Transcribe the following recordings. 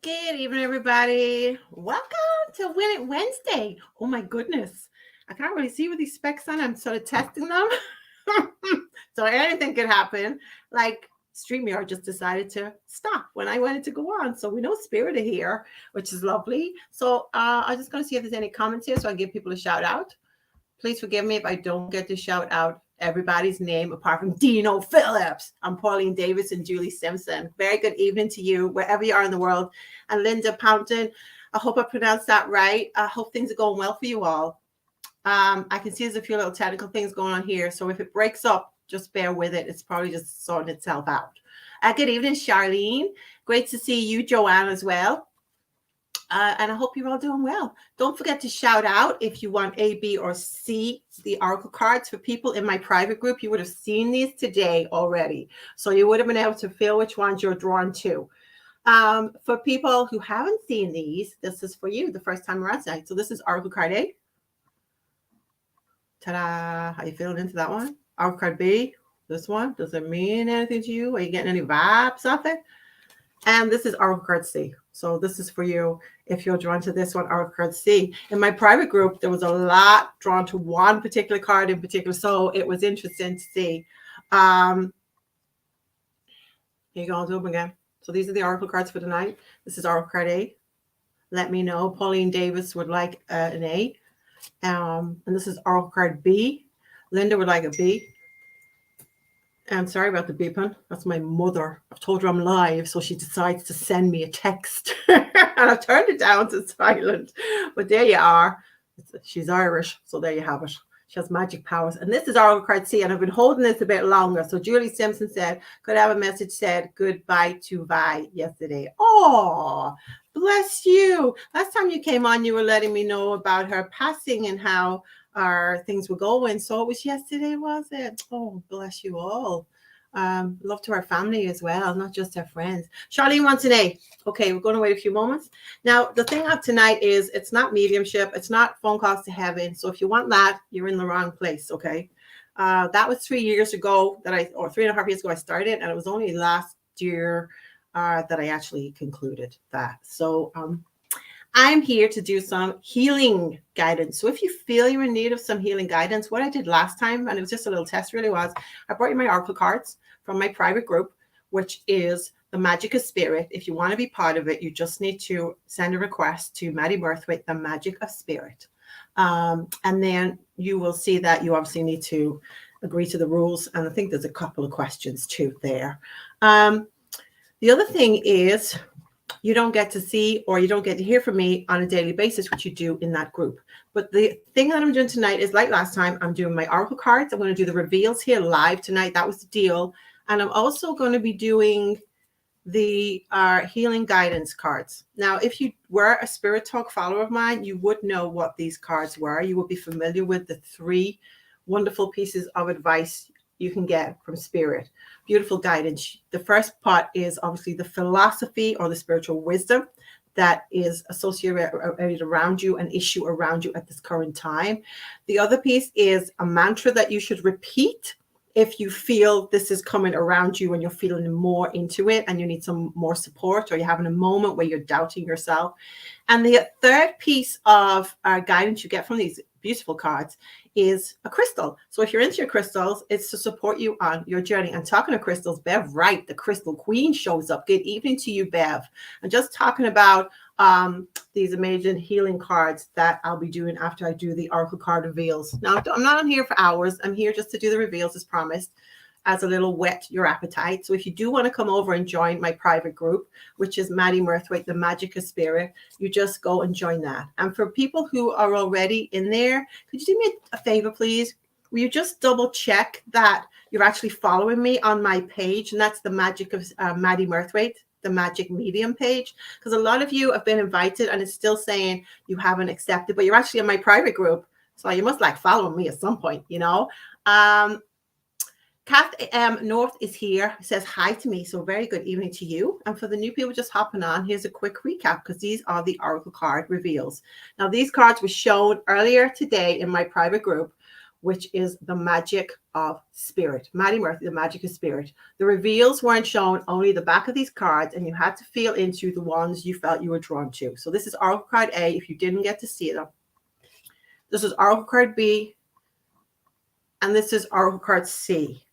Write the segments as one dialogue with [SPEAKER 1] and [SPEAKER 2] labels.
[SPEAKER 1] Good evening, everybody. Welcome to Win It Wednesday. Oh my goodness. I can't really see with these specs on. I'm sort of testing them. So anything could happen. Like StreamYard just decided to stop when I wanted to go on. So we know Spirit are here, which is lovely. So I'm just going to see if there's any comments here so I give people a shout out. Please forgive me if I don't get to shout out everybody's name apart from Dino Phillips. I'm Pauline Davis and Julie Simpson. Very good evening to you, wherever you are in the world. And Linda Pountain, I hope I pronounced that right. I hope things are going well for you all. I can see there's a few little technical things going on here. So if it breaks up, just bear with it. It's probably just sorting itself out. Good evening, Charlene. Great to see you, Joanne, as well. And I hope you're all doing well. Don't forget to shout out if you want A, B, or C, the oracle cards for people in my private group. You would have seen these today already. So you would have been able to feel which ones you're drawn to. For people who haven't seen these, this is for you the first time around tonight. So this is oracle card A. Ta-da. How you feeling into that one? Oracle card B. This one. Does it mean anything to you? Are you getting any vibes off it? And this is oracle card C. So this is for you if you're drawn to this one, oracle card C. In my private group, there was a lot drawn to one particular card in particular. So it was interesting to see. Here you go. I'll do them again. So these are the oracle cards for tonight. This is oracle card A. Let me know. Pauline Davis would like an A. And this is oracle card B. Linda would like a B. I'm sorry about the beeping. That's my mother. I've told her I'm live, so she decides to send me a text. And I've turned it down to silent. But there you are. She's Irish, so there you have it. She has magic powers. And this is oracle card C, and I've been holding this a bit longer. So Julie Simpson said, could I have a message said goodbye to Vi yesterday? Oh, bless you. Last time you came on, you were letting me know about her passing and how our things were going. So it was yesterday, was it? Oh, bless you all. Love to our family as well, not just our friends. Charlene wants an A. Okay, we're going to wait a few moments. Now, the thing of tonight is it's not mediumship. It's not phone calls to heaven. So if you want that, you're in the wrong place, okay? That was 3 years ago or 3.5 years ago I started, and it was only last year that I actually concluded that. So I'm here to do some healing guidance. So if you feel you're in need of some healing guidance, what I did last time, and it was just a little test really was, I brought you my oracle cards from my private group, which is the Magic of Spirit. If you want to be part of it, you just need to send a request to Maddy Murthwaite, the Magic of Spirit. And then you will see that you obviously need to agree to the rules. And I think there's a couple of questions too there. The other thing is, you don't get to see or you don't get to hear from me on a daily basis, which you do in that group. But the thing that I'm doing tonight is like last time, I'm doing my oracle cards. I'm going to do the reveals here live tonight. That was the deal. And I'm also going to be doing the healing guidance cards. Now, if you were a Spirit Talk follower of mine, you would know what these cards were. You would be familiar with the 3 wonderful pieces of advice you can get from Spirit. Beautiful guidance. The first part is obviously the philosophy or the spiritual wisdom that is associated around you, an issue around you at this current time. The other piece is a mantra that you should repeat if you feel this is coming around you and you're feeling more into it and you need some more support, or you're having a moment where you're doubting yourself. And the third piece of guidance you get from these beautiful cards is a crystal. So if you're into your crystals, it's to support you on your journey. And talking to crystals, Bev Wright, the crystal queen, shows up. Good evening to you, Bev. I'm just talking about these amazing healing cards that I'll be doing after I do the oracle card reveals. Now, I'm not on here for hours. I'm here just to do the reveals as promised, as a little whet your appetite. So if you do want to come over and join my private group, which is Maddy Murthwaite, the Magic of Spirit, you just go and join that. And for people who are already in there, could you do me a favor, please? Will you just double check that you're actually following me on my page? And that's the Magic of Maddy Murthwaite, the Magic Medium page. Because a lot of you have been invited and it's still saying you haven't accepted, but you're actually in my private group. So you must like follow me at some point, you know. Kath North is here, says hi to me. So very good evening to you. And for the new people just hopping on, here's a quick recap because these are the oracle card reveals. Now, these cards were shown earlier today in my private group, which is the magic of spirit. Maddy Murthwaite, the magic of spirit. The reveals weren't shown, only the back of these cards, and you had to feel into the ones you felt you were drawn to. So this is Oracle card A, if you didn't get to see them. This is Oracle card B, and this is Oracle card C.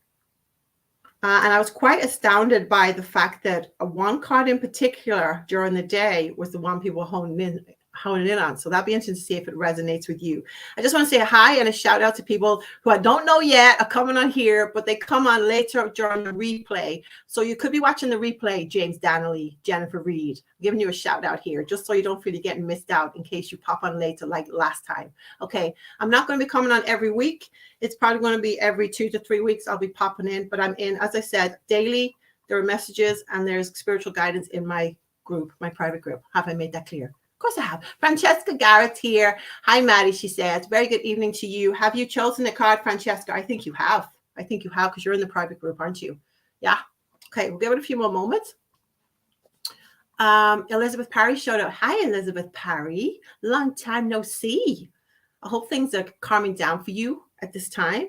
[SPEAKER 1] And I was quite astounded by the fact that one card in particular during the day was the one people were honing in on. So that'd be interesting to see if it resonates with you. I just want to say a hi and a shout out to people who I don't know yet are coming on here, but they come on later during the replay. So you could be watching the replay, James Donnelly, Jennifer Reed. I'm giving you a shout out here, just so you don't feel you're getting missed out in case you pop on later like last time. Okay, I'm not going to be coming on every week. It's probably going to be every 2 to 3 weeks I'll be popping in, but I'm in, as I said, daily. There are messages and there's spiritual guidance in my group, my private group. Have I made that clear? Of course I have. Francesca Garrett here. Hi, Maddy, she said. Very good evening to you. Have you chosen a card, Francesca? I think you have. I think you have, because you're in the private group, aren't you? Yeah. Okay, we'll give it a few more moments. Elizabeth Parry showed up. Hi, Elizabeth Parry. Long time no see. I hope things are calming down for you at this time.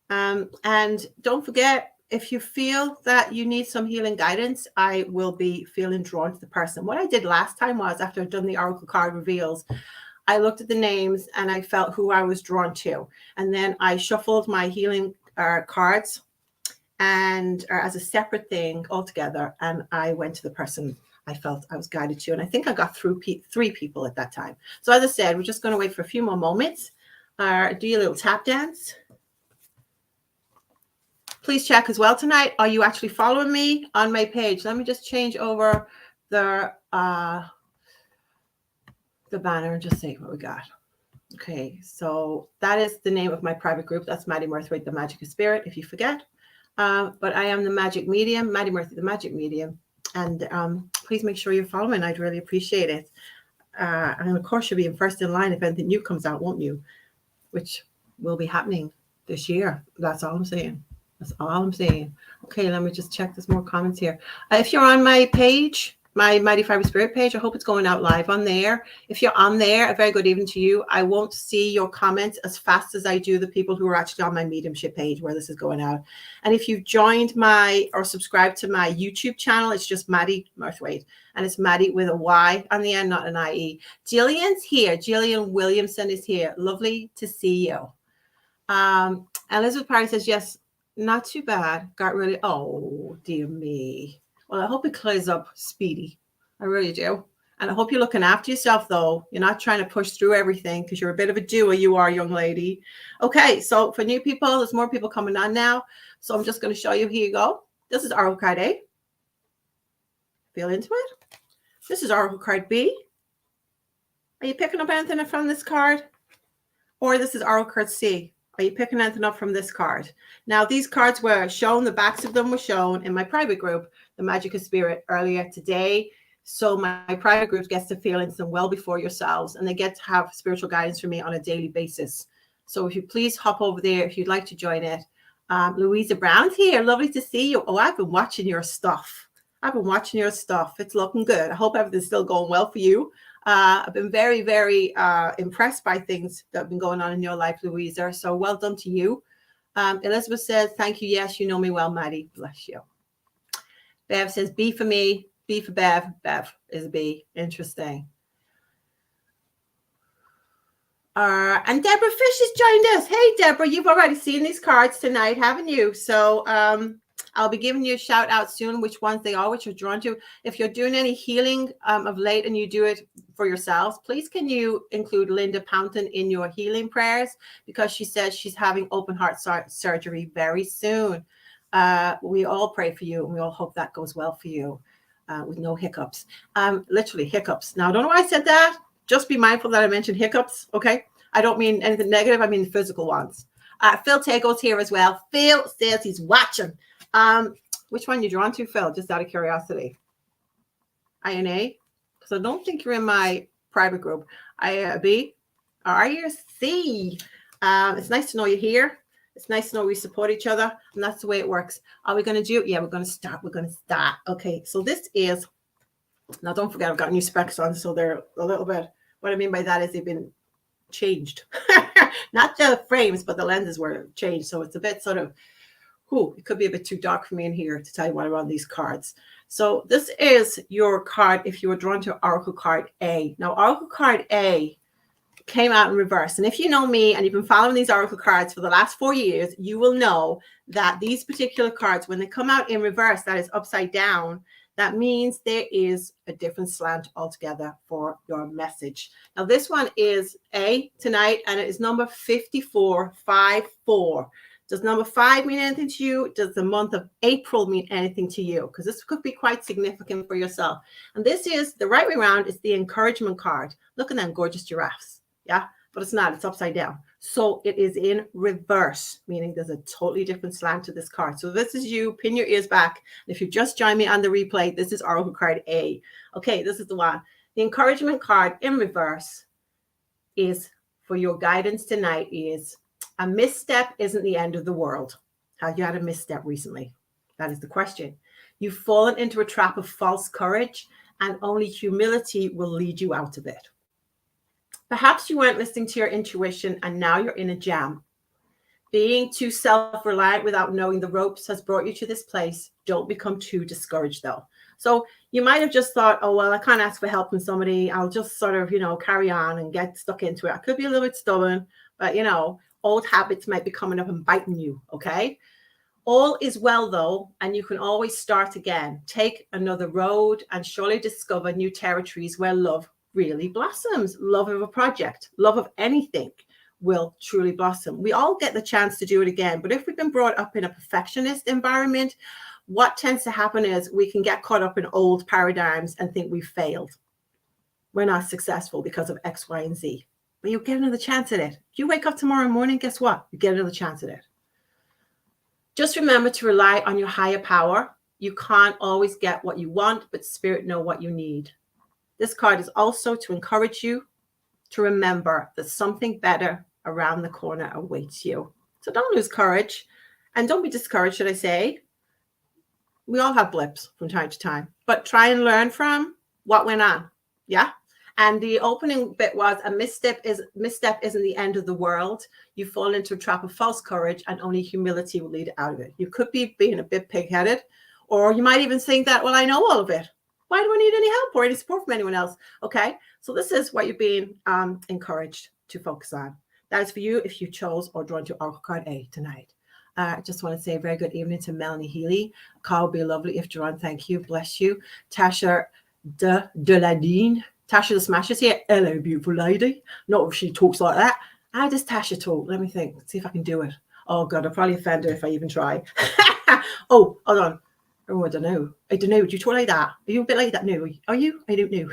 [SPEAKER 1] And don't forget, if you feel that you need some healing guidance, I will be feeling drawn to the person. What I did last time was, after I'd done the Oracle card reveals, I looked at the names and I felt who I was drawn to. And then I shuffled my healing cards and as a separate thing altogether. And I went to the person I felt I was guided to. And I think I got through 3 people at that time. So as I said, we're just going to wait for a few more moments. Do your little tap dance. Please check as well tonight. Are you actually following me on my page? Let me just change over the banner and just see what we got. Okay, so that is the name of my private group. That's Maddy Murthwaite, the Magic of Spirit, if you forget. But I am the Magic Medium, Maddy Murthwaite, the Magic Medium. And please make sure you're following. I'd really appreciate it. And of course, you'll be first in line if anything new comes out, won't you? Which will be happening this year. That's all I'm saying. That's all I'm saying. Okay, let me just check. There's more comments here. If you're on my page, my Mighty Fiber Spirit page, I hope it's going out live on there. If you're on there, a very good evening to you. I won't see your comments as fast as I do the people who are actually on my mediumship page where this is going out. And if you've joined or subscribed to my YouTube channel, it's just Maddy Murthwaite. And it's Maddy with a Y on the end, not an IE. Jillian's here. Jillian Williamson is here. Lovely to see you. Elizabeth Parry says, yes, not too bad. Got really, oh, dear me. Well, I hope it clears up speedy. I really do. And I hope you're looking after yourself, though. You're not trying to push through everything because you're a bit of a doer, you are, young lady. Okay, so for new people, there's more people coming on now. So I'm just going to show you. Here you go. This is Oracle card A. Feel into it. This is Oracle card B. Are you picking up anything from this card? Or this is Oracle card C. Are you picking anything up from this card? Now, these cards were shown, the backs of them were shown in my private group, The Magic of Spirit, earlier today. So my private group gets to feel into them well before yourselves, and they get to have spiritual guidance from me on a daily basis. So if you please hop over there if you'd like to join it. Louisa Brown's here. Lovely to see you. Oh, I've been watching your stuff. It's looking good. I hope everything's still going well for you. I've been very, very impressed by things that have been going on in your life, Louisa. So well done to you. Elizabeth says, thank you. Yes, you know me well, Maddy. Bless you. Bev says, B for me, B for Bev. Bev is a B. Interesting. And Deborah Fish has joined us. Hey, Deborah, you've already seen these cards tonight, haven't you? So I'll be giving you a shout out soon, which ones they are, which you're drawn to. If you're doing any healing of late and you do it for yourselves, please can you include Linda Pounton in your healing prayers, because she says she's having open heart surgery very soon. We all pray for you and we all hope that goes well for you with no hiccups. Literally hiccups. Now, I don't know why I said that. Just be mindful that I mentioned hiccups, okay? I don't mean anything negative. I mean the physical ones. Phil Tago's here as well. Phil says he's watching. Which one you drawn to, Phil? Just out of curiosity. INA? Because I don't think you're in my private group. B? Or are you C? It's nice to know you're here. It's nice to know we support each other. And that's the way it works. Are we going to do it? Yeah, we're going to start. Okay, so this is... Now, don't forget, I've got new specs on, so they're a little bit... What I mean by that is they've been changed. Not the frames, but the lenses were changed. So it's a bit sort of, it could be a bit too dark for me in here to tell you what are on these cards. So this is your card if you were drawn to Oracle card A. Now, Oracle card A came out in reverse. And if you know me and you've been following these Oracle cards for the last 4 years, you will know that these particular cards, when they come out in reverse, that is upside down, that means there is a different slant altogether for your message. Now, this one is A tonight, and it is number 5454. Does number 5 mean anything to you? Does the month of April mean anything to you? Because this could be quite significant for yourself. And this is the right way around. It's the encouragement card. Look at them gorgeous giraffes. Yeah, but it's not. It's upside down. So it is in reverse, meaning there's a totally different slant to this card. So this is you. Pin your ears back. If you just joined me on the replay, this is Oracle card A. Okay, this is the one. The encouragement card in reverse is for your guidance tonight is a misstep isn't the end of the world. Have you had a misstep recently? That is the question. You've fallen into a trap of false courage, and only humility will lead you out of it. Perhaps you weren't listening to your intuition and now you're in a jam. Being too self-reliant without knowing the ropes has brought you to this place. Don't become too discouraged though. So you might have just thought, oh, well, I can't ask for help from somebody. I'll just sort of, carry on and get stuck into it. I could be a little bit stubborn, but, old habits might be coming up and biting you, okay? All is well, though, and you can always start again. Take another road and surely discover new territories where love really blossoms. Love of a project, love of anything will truly blossom. We all get the chance to do it again, but if we've been brought up in a perfectionist environment, what tends to happen is we can get caught up in old paradigms and think we've failed. We're not successful because of X, Y, and Z. But you get another chance at it. If you wake up tomorrow morning, guess what? You get another chance at it. Just remember to rely on your higher power. You can't always get what you want, but spirit know what you need. This card is also to encourage you to remember that something better around the corner awaits you. So don't lose courage and don't be discouraged, should I say. We all have blips from time to time, but try and learn from what went on. Yeah. And the opening bit was a misstep isn't the end of the world. You fall into a trap of false courage and only humility will lead out of it. You could be being a bit pig-headed, or you might even think that, well, I know all of it. Why do I need any help or any support from anyone else? Okay, so this is what you're being encouraged to focus on. That is for you if you chose or drawn to Oracle card A tonight. I just want to say a very good evening to Melanie Healy. Carl, be lovely if drawn. Thank you. Bless you. Tasha Deladine. Tasha the Smasher's here. Hello, beautiful lady. Not if she talks like that. How does Tasha talk? Let me think. Let's see if I can do it. Oh, God, I'll probably offend her if I even try. Oh, hold on. Oh, I don't know. Do you talk like that? Are you a bit like that? No. Are you? I don't know.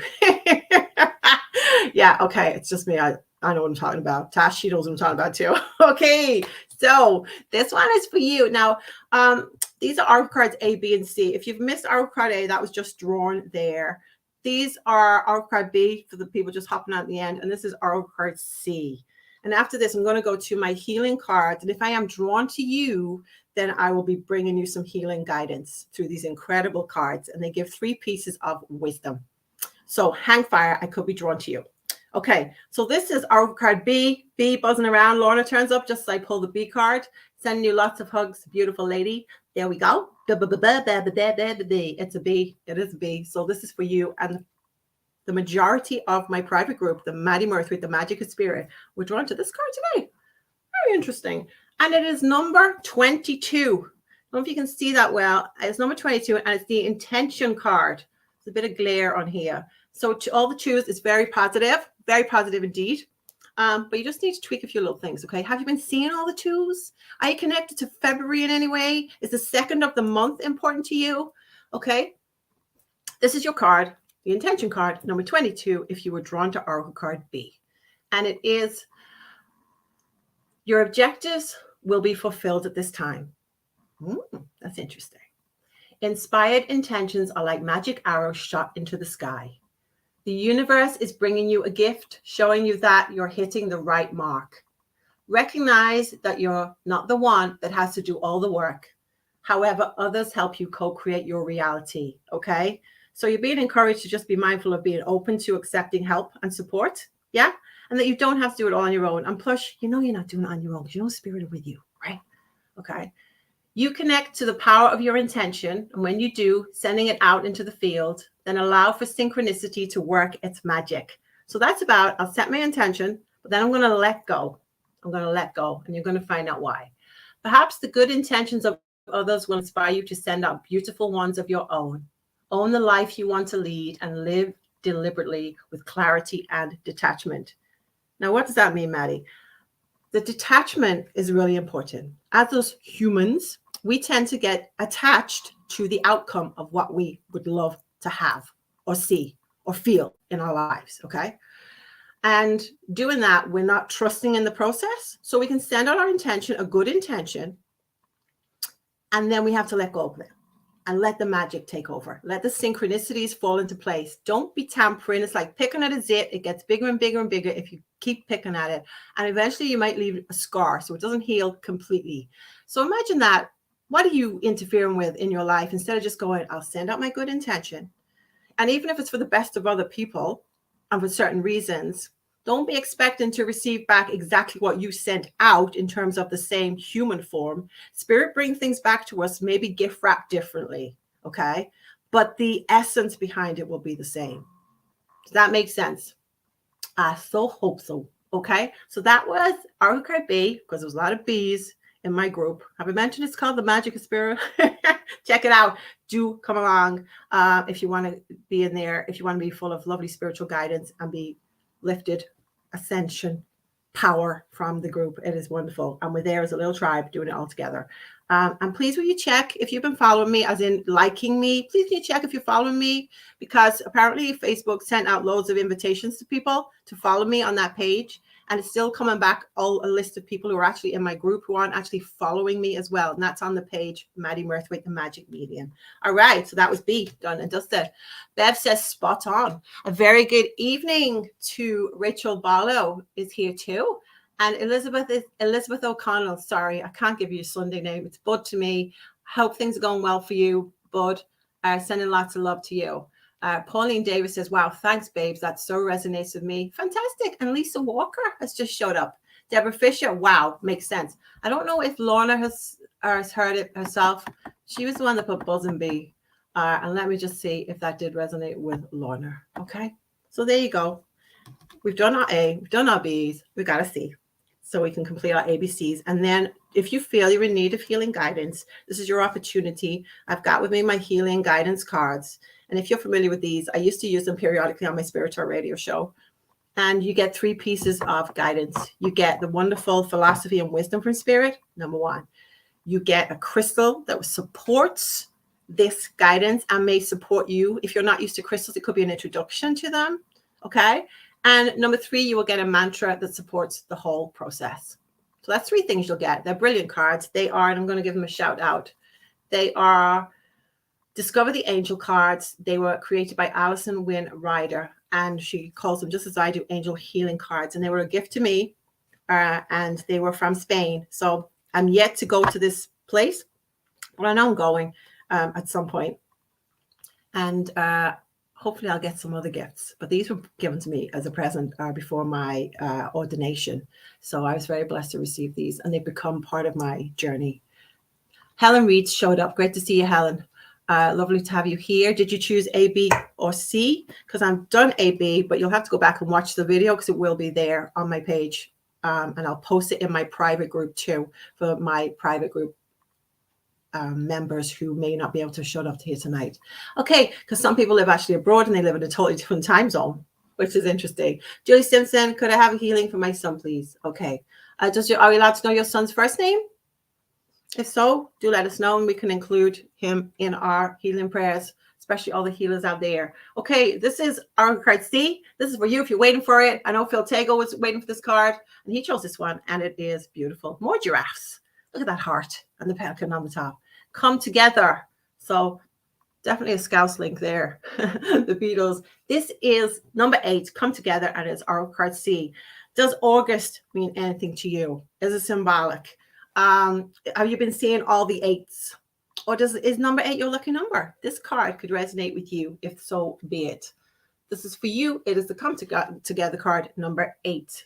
[SPEAKER 1] Yeah, okay. It's just me. I know what I'm talking about. Tash, she knows what I'm talking about too. Okay. So this one is for you. Now, these are Oracle cards A, B, and C. If you've missed Oracle card A, that was just drawn there. These are Oracle card B for the people just hopping out at the end. And this is Oracle card C. And after this, I'm going to go to my healing cards. And if I am drawn to you, then I will be bringing you some healing guidance through these incredible cards. And they give 3 pieces of wisdom. So hang fire, I could be drawn to you. Okay, so this is Oracle card B. B buzzing around. Lorna turns up just as I pull the B card. Sending you lots of hugs, beautiful lady. There we go. It's a B. It is a B. So this is for you. And the majority of my private group, the Maddy Murthwaite, the Magic of Spirit, were drawn to this card today. Very interesting. And it is number 22. I don't know if you can see that well. It's number 22, and it's the intention card. There's a bit of glare on here. So to all the twos, it's very positive indeed. But you just need to tweak a few little things, okay? Have you been seeing all the twos? Are you connected to February in any way? Is the second of the month important to you? Okay. This is your card, the intention card, number 22, if you were drawn to Oracle card B. And it is, your objectives will be fulfilled at this time. That's interesting. Inspired intentions are like magic arrows shot into the sky. The universe is bringing you a gift, showing you that you're hitting the right mark. Recognize that you're not the one that has to do all the work. However, others help you co-create your reality, okay? So you're being encouraged to just be mindful of being open to accepting help and support. Yeah. And that you don't have to do it all on your own. And plus, you're not doing it on your own because you know Spirit are with you, right? Okay. You connect to the power of your intention. And when you do, sending it out into the field, then allow for synchronicity to work its magic. So that's about, I'll set my intention, but then I'm going to let go. I'm going to let go, and you're going to find out why. Perhaps the good intentions of others will inspire you to send out beautiful ones of your own. Own the life you want to lead and live deliberately with clarity and detachment. Now, what does that mean, Maddy? The detachment is really important. As those humans, we tend to get attached to the outcome of what we would love to have or see or feel in our lives. Okay. And doing that, we're not trusting in the process. So we can send out our intention, a good intention, and then we have to let go of it and let the magic take over. Let the synchronicities fall into place. Don't be tampering. It's like picking at a zit. It gets bigger and bigger and bigger if you keep picking at it. And eventually you might leave a scar so it doesn't heal completely. So imagine that. What are you interfering with in your life? Instead of just going, I'll send out my good intention. And even if it's for the best of other people and for certain reasons, don't be expecting to receive back exactly what you sent out in terms of the same human form. Spirit brings things back to us, maybe gift wrapped differently, okay? But the essence behind it will be the same. Does that make sense? I so hope so, okay? So that was Oracle Card B, because there was a lot of B's in my group. Have I mentioned it's called The Magic of Spirit? Check it out. Do come along if you want to be in there, if you want to be full of lovely spiritual guidance and be lifted, ascension, power from the group. It is wonderful. And we're there as a little tribe doing it all together. And please will you check if you've been following me, as in liking me, please can you check if you're following me, because apparently Facebook sent out loads of invitations to people to follow me on that page. And it's still coming back a list of people who are actually in my group who aren't actually following me as well. And that's on the page, Maddy Murthwaite, the Magic Medium. All right. So that was B, done and dusted. Bev says spot on. A very good evening to Rachel Barlow is here too. And Elizabeth O'Connell. Sorry, I can't give you a Sunday name. It's Bud to me. Hope things are going well for you, Bud. Sending lots of love to you. Pauline Davis says, wow, thanks, babes. That so resonates with me. Fantastic. And Lisa Walker has just showed up. Deborah Fisher, wow, makes sense. I don't know if Lorna has heard it herself. She was the one that put Buzz and Bee. And let me just see if that did resonate with Lorna. Okay. So there you go. We've done our A, we've done our B's, we got a C. So we can complete our ABCs. And then if you feel you're in need of healing guidance, this is your opportunity. I've got with me my healing guidance cards. And if you're familiar with these, I used to use them periodically on my Spiritual Radio show. And you get 3 pieces of guidance. You get the wonderful philosophy and wisdom from Spirit, number 1. You get a crystal that supports this guidance and may support you. If you're not used to crystals, it could be an introduction to them. Okay. And number 3, you will get a mantra that supports the whole process. So that's 3 things you'll get. They're brilliant cards. They are, and I'm going to give them a shout out. They are Discover the Angel cards. They were created by Alison Wynne Ryder, and she calls them, just as I do, angel healing cards. And they were a gift to me, and they were from Spain. So I'm yet to go to this place, but I know I'm going at some point. And hopefully I'll get some other gifts. But these were given to me as a present before my ordination. So I was very blessed to receive these, and they've become part of my journey. Helen Reed showed up. Great to see you, Helen. Lovely to have you here. Did you choose A, B, or C? Because I've done A, B, but you'll have to go back and watch the video because it will be there on my page. And I'll post it in my private group too, for my private group members who may not be able to show up here tonight. Okay, because some people live actually abroad and they live in a totally different time zone, which is interesting. Julie Simpson, could I have a healing for my son, please? Okay. Are we allowed to know your son's first name? If so, do let us know and we can include him in our healing prayers, especially all the healers out there. Okay, this is our card C. This is for you if you're waiting for it. I know Phil Tago was waiting for this card and he chose this one, and it is beautiful. More giraffes. Look at that heart and the pelican on the top. Come together. So definitely a Scouse link there. The Beatles. This is number 8. Come together, and it's Oracle card C. Does August mean anything to you? Is it symbolic? Have you been seeing all the 8s? Or is number 8 your lucky number? This card could resonate with you, if so be it. This is for you. It is the come together card number 8.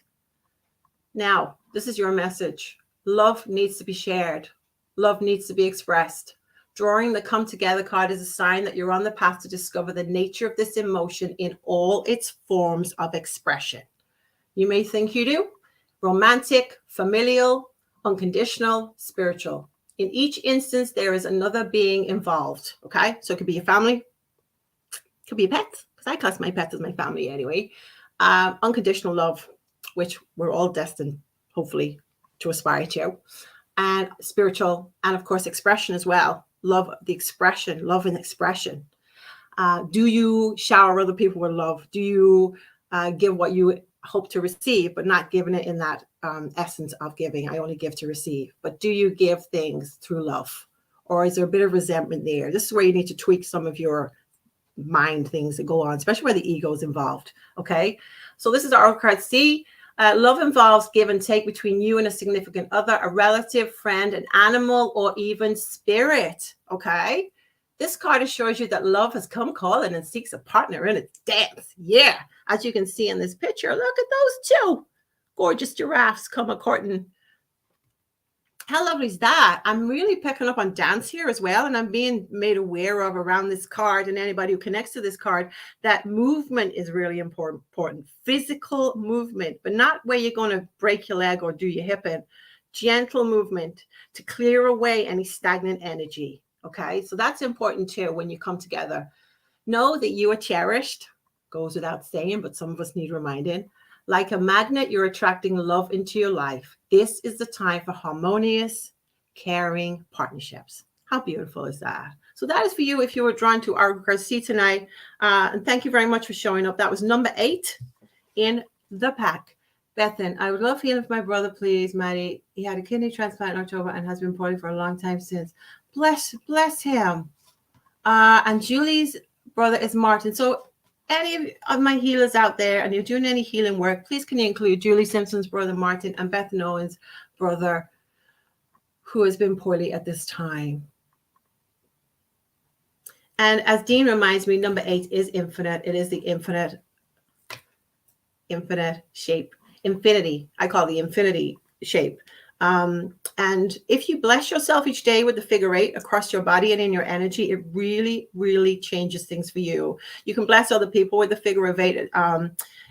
[SPEAKER 1] Now, this is your message. Love needs to be shared. Love needs to be expressed. Drawing the come together card is a sign that you're on the path to discover the nature of this emotion in all its forms of expression. You may think you do. Romantic, familial, unconditional, spiritual. In each instance, there is another being involved. Okay, so it could be your family, it could be a pet, because I class my pet as my family anyway. Unconditional love, which we're all destined, hopefully, to aspire to, and spiritual, and of course, expression as well. Love, the expression, love and expression. Do you shower other people with love? Do you give what you hope to receive, but not giving it in that essence of giving? I only give to receive. But do you give things through love? Or is there a bit of resentment there? This is where you need to tweak some of your mind things that go on, especially where the ego is involved. Okay, so this is our card C. Love involves give and take between you and a significant other, a relative, friend, an animal, or even spirit. Okay, this card assures you that love has come calling and seeks a partner in its dance. Yeah, as you can see in this picture, look at those two gorgeous giraffes come a-courting. How lovely is that? I'm really picking up on dance here as well, and I'm being made aware of around this card and anybody who connects to this card that movement is really important. Physical movement, but not where you're going to break your leg or do your hip in. Gentle movement to clear away any stagnant energy. Okay, so that's important too when you come together. Know that you are cherished. Goes without saying, but some of us need reminding. Like a magnet, you're attracting love into your life. This is the time for harmonious, caring partnerships. How beautiful is that? So that is for you if you were drawn to our card C tonight. And thank you very much for showing up. That was number 8 in the pack. Bethan, I would love healing for my brother, please, Maddy. He had a kidney transplant in October and has been poorly for a long time since. Bless him. And Julie's brother is Martin. So any of my healers out there and you're doing any healing work, please can you include Julie Simpson's brother Martin and Bethan Owen's brother who has been poorly at this time. And as Dean reminds me, number 8 is infinite. It is the infinite shape. Infinity. I call it the infinity shape. And if you bless yourself each day with the figure 8 across your body and in your energy, it really, really changes things for you. You can bless other people with the figure of 8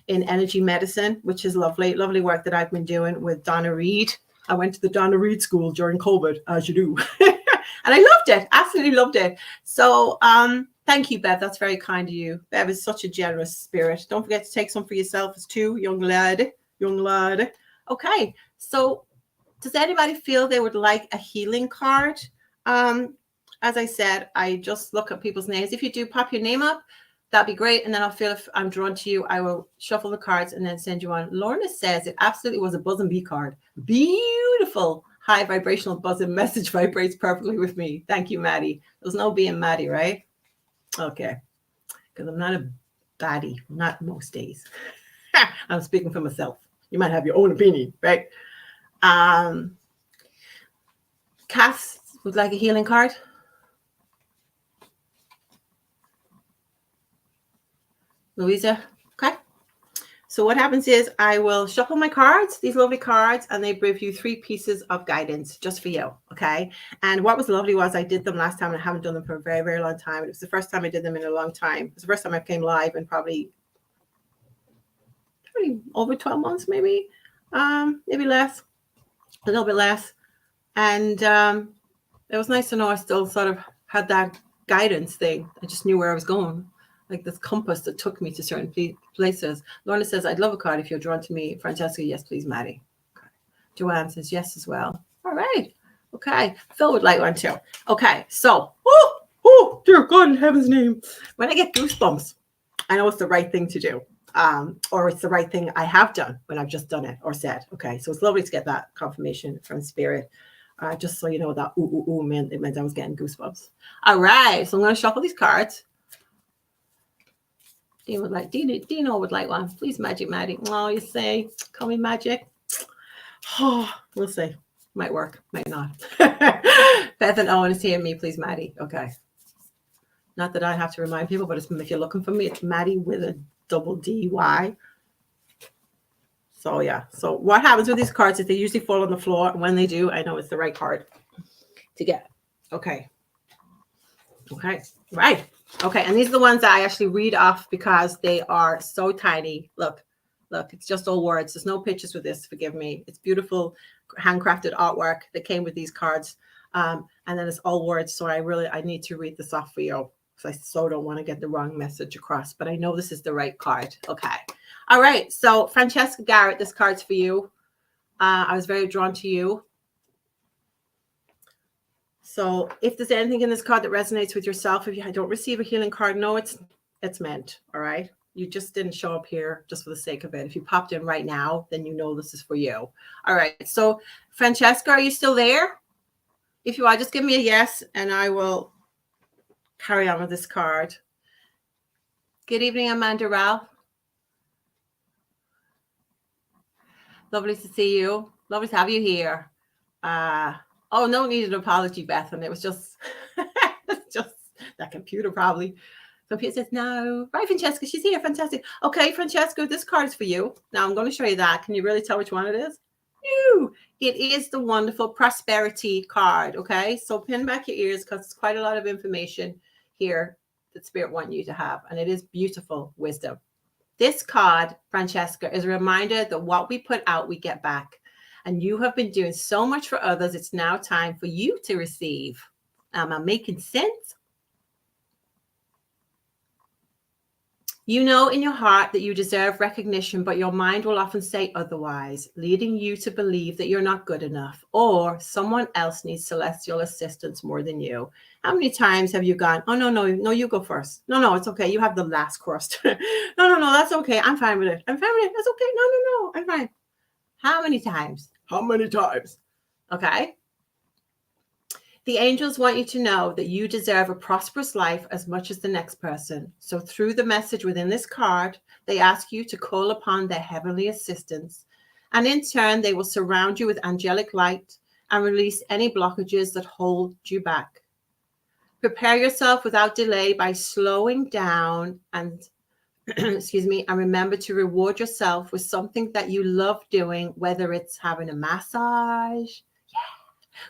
[SPEAKER 1] in energy medicine, which is lovely work that I've been doing with Donna Reed. I went to the Donna Reed school during COVID, as you do. And I loved it, absolutely loved it. So thank you, Bev. That's very kind of you. Bev is such a generous spirit. Don't forget to take some for yourself as too, young lad. Okay, so does anybody feel they would like a healing card? As I said, I just look at people's names. If you do pop your name up, that'd be great. And then I'll feel if I'm drawn to you, I will shuffle the cards and then send you on. Lorna says it absolutely was a buzz and bee card. Beautiful. High vibrational buzz and message vibrates perfectly with me. Thank you, Maddy. There's no B in Maddy, right? Okay. Because I'm not a baddie. Not most days. I'm speaking for myself. You might have your own opinion, right? Cass would like a healing card. Louisa, okay. So what happens is I will shuffle my cards, these lovely cards, and they bring you 3 pieces of guidance just for you, okay? And what was lovely was I did them last time and I haven't done them for a very, very long time. It was the first time I did them in a long time. It was the first time I came live in probably over 12 months, maybe less, a little bit less. And it was nice to know I still sort of had that guidance thing. I just knew where I was going, like this compass that took me to certain places. Lorna says, I'd love a card if you're drawn to me. Francesca, yes, please, Maddy. Okay. Joanne says, yes, as well. All right. Okay. Phil would like one too. Okay. So, oh, dear God, in heaven's name. When I get goosebumps, I know it's the right thing to do. Or it's the right thing I have done when I've just done it or said. Okay. So it's lovely to get that confirmation from spirit. Just so you know that meant it meant I was getting goosebumps. All right, so I'm going to shuffle these cards. Dino would like one. Please, Magic Maddy. Oh, you say, call me Magic. Oh, we'll see. Might work, might not. Beth and Owen is here. Me, please, Maddy. Okay. Not that I have to remind people, but if you're looking for me, it's Maddy with a double D-Y. So yeah. So what happens with these cards is they usually fall on the floor. And when they do, I know it's the right card to get. Okay. Okay. Right. Okay. And these are the ones that I actually read off because they are so tiny. Look, it's just all words. There's no pictures with this. Forgive me. It's beautiful handcrafted artwork that came with these cards. And then it's all words. So I need to read this off for you because I so don't want to get the wrong message across, but I know this is the right card. Okay. All right. So Francesca Garrett, this card's for you. I was very drawn to you. So if there's anything in this card that resonates with yourself, if you don't receive a healing card, no, it's meant. All right. You just didn't show up here just for the sake of it. If you popped in right now, then you know this is for you. All right. So Francesca, are you still there? If you are, just give me a yes and I will carry on with this card. Good evening, Amanda Ralph. Lovely to see you. Lovely to have you here. Oh, no need an apology, Beth. And it was just, just that computer probably. So Peter says, no. Right, Francesca, she's here. Fantastic. Okay, Francesca, this card is for you. Now I'm going to show you that. Can you really tell which one it is? No, it is the wonderful prosperity card. Okay, so pin back your ears because it's quite a lot of information here that Spirit wants you to have. And it is beautiful wisdom. This card, Francesca, is a reminder that what we put out, we get back. And you have been doing so much for others. It's now time for you to receive. Am I making sense? You know in your heart that you deserve recognition, but your mind will often say otherwise, leading you to believe that you're not good enough or someone else needs celestial assistance more than you. How many times have you gone, oh, no, you go first. No, it's okay. You have the last crust. No, that's okay. I'm fine with it. That's okay. No, I'm fine. How many times? Okay. The angels want you to know that you deserve a prosperous life as much as the next person. So through the message within this card, they ask you to call upon their heavenly assistance. And in turn, they will surround you with angelic light and release any blockages that hold you back. Prepare yourself without delay by slowing down and and remember to reward yourself with something that you love doing, whether it's having a massage,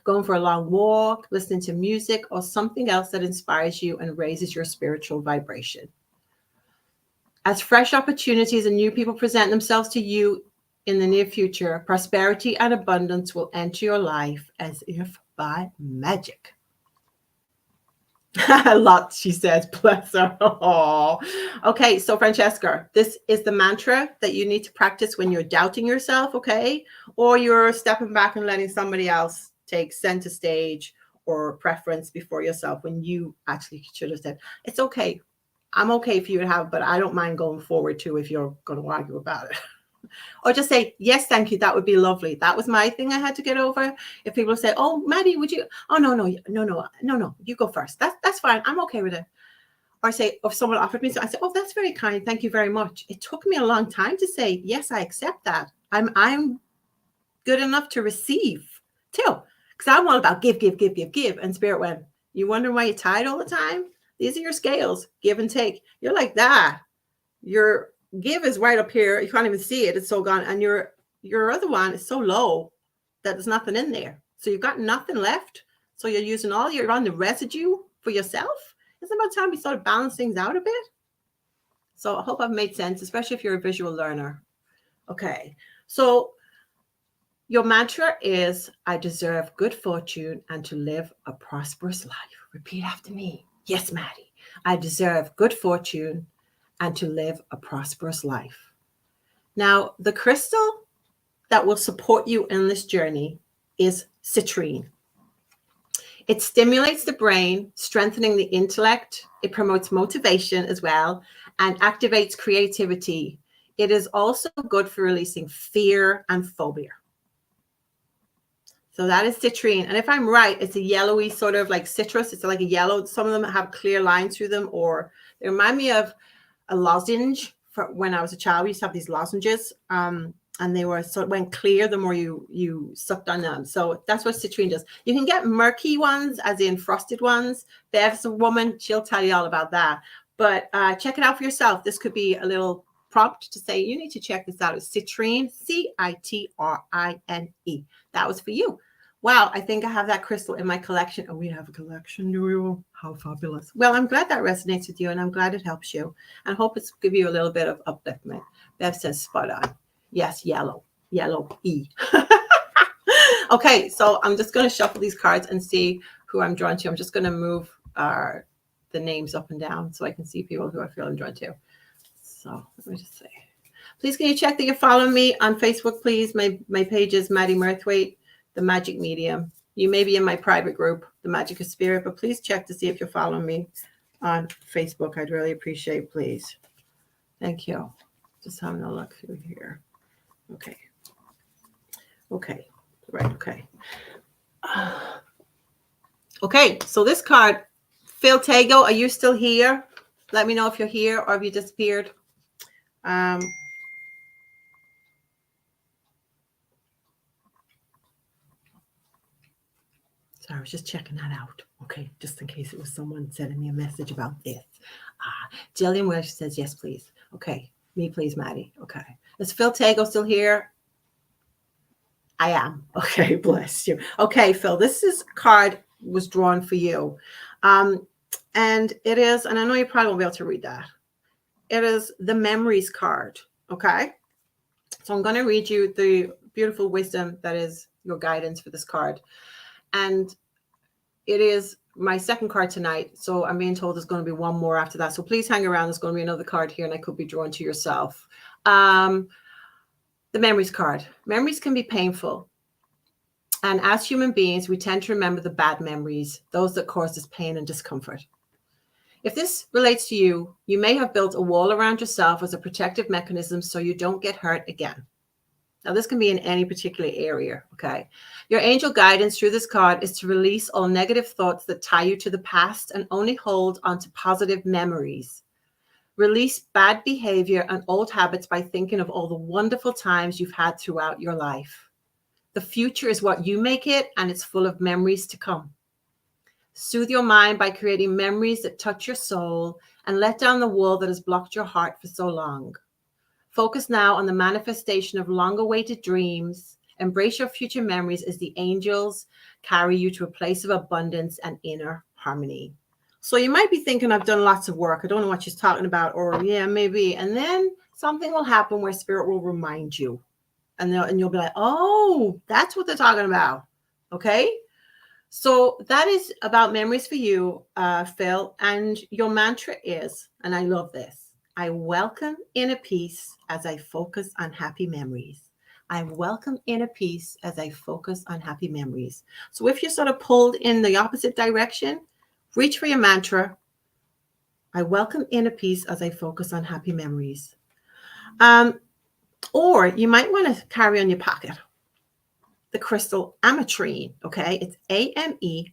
[SPEAKER 1] going for a long walk, listening to music, or something else that inspires you and raises your spiritual vibration. As fresh opportunities and new people present themselves to you in the near future, prosperity and abundance will enter your life as if by magic. A lot, she says, bless her. Oh. Okay, so Francesca, this is the mantra that you need to practice when you're doubting yourself, okay? Or you're stepping back and letting somebody else take center stage or preference before yourself when you actually should have said, it's okay. I'm okay for you to have, but I don't mind going forward too if you're going to argue about it. Or just say, yes, thank you. That would be lovely. That was my thing I had to get over. If people say, oh, Maddy, would you? Oh, no. You go first. That's fine. I'm okay with it. Or say, if someone offered me, so I said, oh, that's very kind. Thank you very much. It took me a long time to say, yes, I accept that. I'm good enough to receive too. Because I'm all about give. And Spirit went, you wonder why you're tired all the time? These are your scales, give and take. You're like that. Your give is right up here. You can't even see it. It's so gone. And your other one is so low that there's nothing in there. So you've got nothing left. So you're on the residue for yourself. It's about time we sort of balance things out a bit. So I hope I've made sense, especially if you're a visual learner. Okay. So your mantra is, I deserve good fortune and to live a prosperous life. Repeat after me. Yes, Maddy. I deserve good fortune and to live a prosperous life. Now, the crystal that will support you in this journey is citrine. It stimulates the brain, strengthening the intellect. It promotes motivation as well and activates creativity. It is also good for releasing fear and phobia. So that is citrine. And if I'm right, it's a yellowy sort of like citrus. It's like a yellow. Some of them have clear lines through them, or they remind me of a lozenge. For when I was a child, we used to have these lozenges, and they were sort of went clear the more you sucked on them. So that's what citrine does. You can get murky ones, as in frosted ones. Bev's a woman; she'll tell you all about that. But check it out for yourself. This could be a little prompt to say, you need to check this out. It's citrine, Citrine. That was for you. Wow, I think I have that crystal in my collection. Oh, we have a collection, do you? How fabulous. Well, I'm glad that resonates with you, and I'm glad it helps you. And hope it's give you a little bit of upliftment. Bev says spot on. Yes, yellow E. Okay, so I'm just going to shuffle these cards and see who I'm drawn to. I'm just going to move the names up and down so I can see people who I feel I'm drawn to. So let me just say, please can you check that you're following me on Facebook, please? My page is Maddy Murthwaite, the Magic Medium. You may be in my private group, the Magic of Spirit, but please check to see if you're following me on Facebook. I'd really appreciate, please. Thank you. Just having a look through here. Okay. Right. Okay. So this card, Phil Tago, are you still here? Let me know if you're here or if you disappeared. So I was just checking that out. Okay, just in case it was someone sending me a message about this. Jillian Welsh says, yes, please. Okay, me, please, Maddy. Okay. Is Phil Tago still here? I am. Okay, bless you. Okay, Phil, this card was drawn for you. And it is, and I know you probably won't be able to read that. It is the Memories card. Okay. So I'm going to read you the beautiful wisdom that is your guidance for this card. And it is my second card tonight. So I'm being told there's going to be one more after that. So please hang around. There's going to be another card here and I could be drawn to yourself. The Memories card. Memories can be painful. And as human beings, we tend to remember the bad memories, those that cause us pain and discomfort. If this relates to you, you may have built a wall around yourself as a protective mechanism so you don't get hurt again. Now, this can be in any particular area, okay? Your angel guidance through this card is to release all negative thoughts that tie you to the past and only hold onto positive memories. Release bad behavior and old habits by thinking of all the wonderful times you've had throughout your life. The future is what you make it, and it's full of memories to come. Soothe your mind by creating memories that touch your soul and let down the wall that has blocked your heart for so long. Focus now on the manifestation of long-awaited dreams. Embrace your future memories as the angels carry you to a place of abundance and inner harmony. So you might be thinking, I've done lots of work. I don't know what she's talking about. Or yeah, maybe. And then something will happen where spirit will remind you. And you'll be like, oh, that's what they're talking about. Okay. So that is about memories for you, Phil. And your mantra is, and I love this, I welcome inner peace as I focus on happy memories. I welcome inner peace as I focus on happy memories. So if you're sort of pulled in the opposite direction, reach for your mantra. I welcome inner peace as I focus on happy memories. Or you might want to carry on your pocket the crystal ametrine. Okay, it's Ametrine.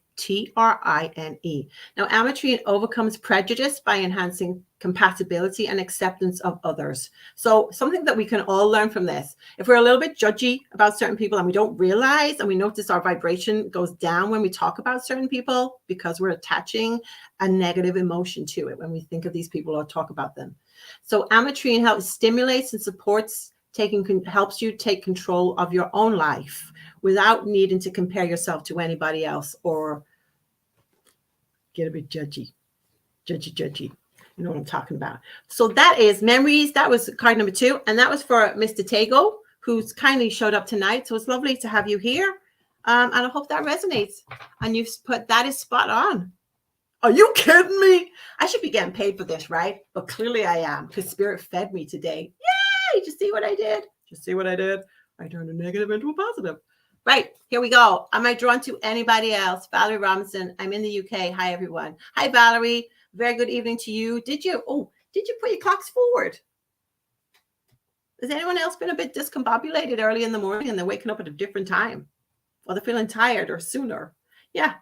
[SPEAKER 1] Now, ametrine overcomes prejudice by enhancing compatibility and acceptance of others. So something that we can all learn from this. If we're a little bit judgy about certain people and we don't realize and we notice our vibration goes down when we talk about certain people because we're attaching a negative emotion to it when we think of these people or talk about them. So ametrine helps stimulates and supports helps you take control of your own life without needing to compare yourself to anybody else or get a bit judgy. You know what I'm talking about. So that is memories. That was card number 2. And that was for Mr. Tago, who's kindly showed up tonight. So it's lovely to have you here. And I hope that resonates. And you've put, that is spot on. Are you kidding me? I should be getting paid for this, right? But clearly I am, because Spirit fed me today. Yay! Did you see what I did? I turned a negative into a positive. Right, here we go. Am I drawn to anybody else? Valerie Robinson, I'm in the UK. Hi, everyone. Hi, Valerie. Very good evening to you. Did you put your clocks forward? Has anyone else been a bit discombobulated early in the morning and they're waking up at a different time? Or they're feeling tired or sooner? Yeah,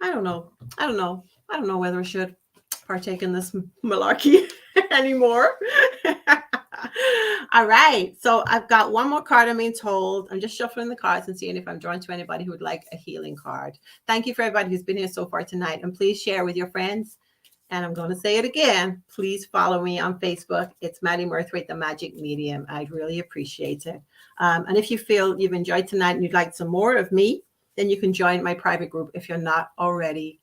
[SPEAKER 1] I don't know. I don't know whether I should partake in this malarkey anymore. All right. So I've got one more card I'm being told. I'm just shuffling the cards and seeing if I'm drawn to anybody who would like a healing card. Thank you for everybody who's been here so far tonight. And please share with your friends And I'm going to say it again. Please follow me on Facebook. It's Maddy Murthwaite, the Magic Medium. I'd really appreciate it. And if you feel you've enjoyed tonight and you'd like some more of me, then you can join my private group if you're not already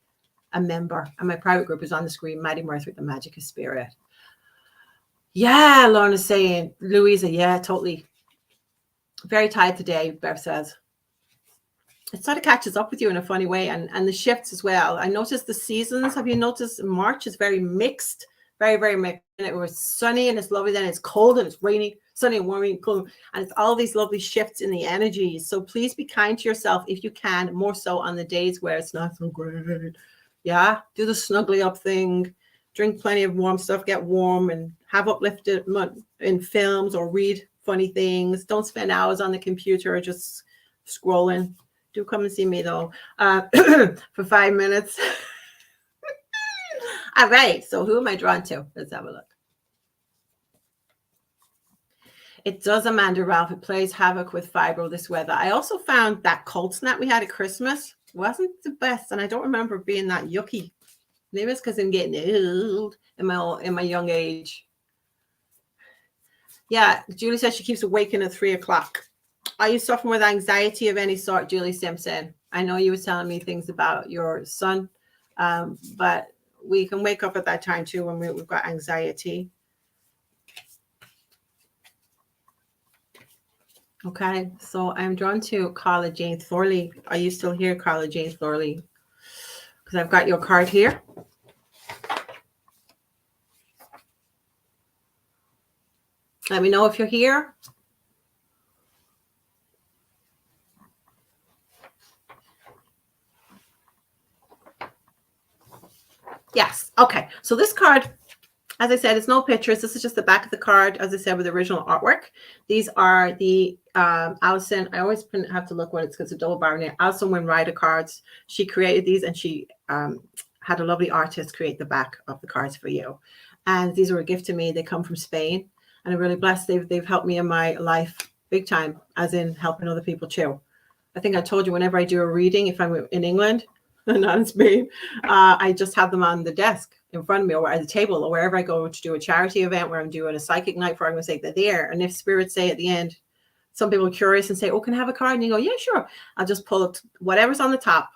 [SPEAKER 1] a member. And my private group is on the screen, Maddy Murthwaite, the Magic of Spirit. Yeah, Lorna's saying, Louisa, yeah, totally. Very tired today, Bev says. It sort of catches up with you in a funny way, and the shifts as well. I noticed the seasons. Have you noticed March is very mixed, very, very mixed. And it was sunny and it's lovely, then it's cold and it's rainy, sunny and warm and cold. And it's all these lovely shifts in the energies. So please be kind to yourself if you can, more so on the days where it's not so great. Yeah, do the snuggly up thing. Drink plenty of warm stuff, get warm, and have uplifted in films or read funny things. Don't spend hours on the computer or just scrolling. Do come and see me, though, for 5 minutes. All right. So who am I drawn to? Let's have a look. It does, Amanda Ralph. It plays havoc with fibro this weather. I also found that cold snap we had at Christmas wasn't the best, and I don't remember it being that yucky. Maybe it's because I'm getting old in my young age. Yeah, Julie says she keeps awaking at 3 o'clock. Are you suffering with anxiety of any sort, Julie Simpson? I know you were telling me things about your son, but we can wake up at that time too when we've got anxiety. Okay, so I'm drawn to Carla Jane Thorley. Are you still here, Carla Jane Thorley? Because I've got your card here. Let me know if you're here. Yes. Okay. So this card, as I said, it's no pictures. This is just the back of the card, as I said, with the original artwork. These are the Alison. I always have to look what it's because it's a double barrel name. Alison Winrider cards. She created these, and she had a lovely artist create the back of the cards for you. And these were a gift to me. They come from Spain, and I'm really blessed. They've helped me in my life big time, as in helping other people too. I think I told you whenever I do a reading, if I'm in England, not in Spain, I just have them on the desk in front of me or at the table or wherever I go to do a charity event where I'm doing a psychic night for, I'm going to say they're there. And if spirits say at the end, some people are curious and say, oh, can I have a card? And you go, yeah, sure. I'll just pull up whatever's on the top.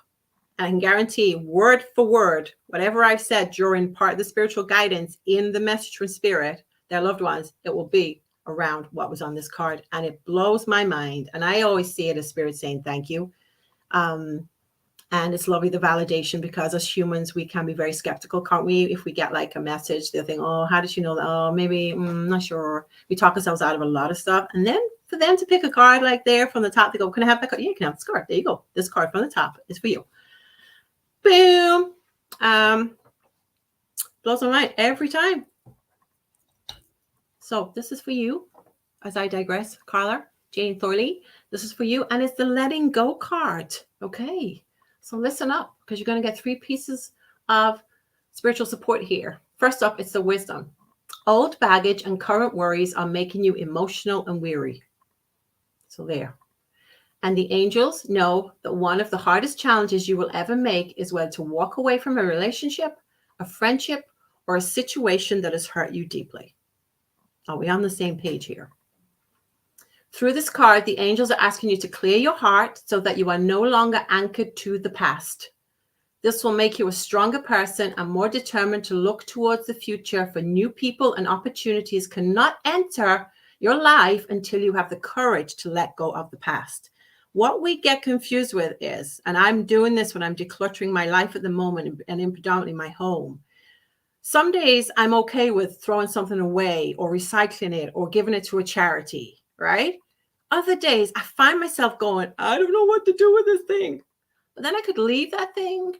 [SPEAKER 1] And I can guarantee word for word, whatever I've said during part of the spiritual guidance in the message from spirit, their loved ones, it will be around what was on this card. And it blows my mind. And I always see it as spirit saying thank you. And it's lovely, the validation, because as humans, we can be very skeptical, can't we? If we get like a message, they'll think, oh, how did you know that? Oh, maybe, I'm not sure. We talk ourselves out of a lot of stuff. And then for them to pick a card like there from the top, they go, can I have that card? Yeah, you can have this card. There you go. This card from the top is for you. Boom. Blows my mind every time. So this is for you, as I digress, Carla Jane Thorley. This is for you. And it's the letting go card. Okay. So listen up, because you're going to get 3 pieces of spiritual support here. First up, it's the wisdom. Old baggage and current worries are making you emotional and weary. So there. And the angels know that one of the hardest challenges you will ever make is whether to walk away from a relationship, a friendship, or a situation that has hurt you deeply. Are we on the same page here? Through this card, the angels are asking you to clear your heart so that you are no longer anchored to the past. This will make you a stronger person and more determined to look towards the future, for new people and opportunities cannot enter your life until you have the courage to let go of the past. What we get confused with is, and I'm doing this when I'm decluttering my life at the moment and in predominantly my home, some days I'm okay with throwing something away or recycling it or giving it to a charity, right? Other days, I find myself going, I don't know what to do with this thing. But then I could leave that thing,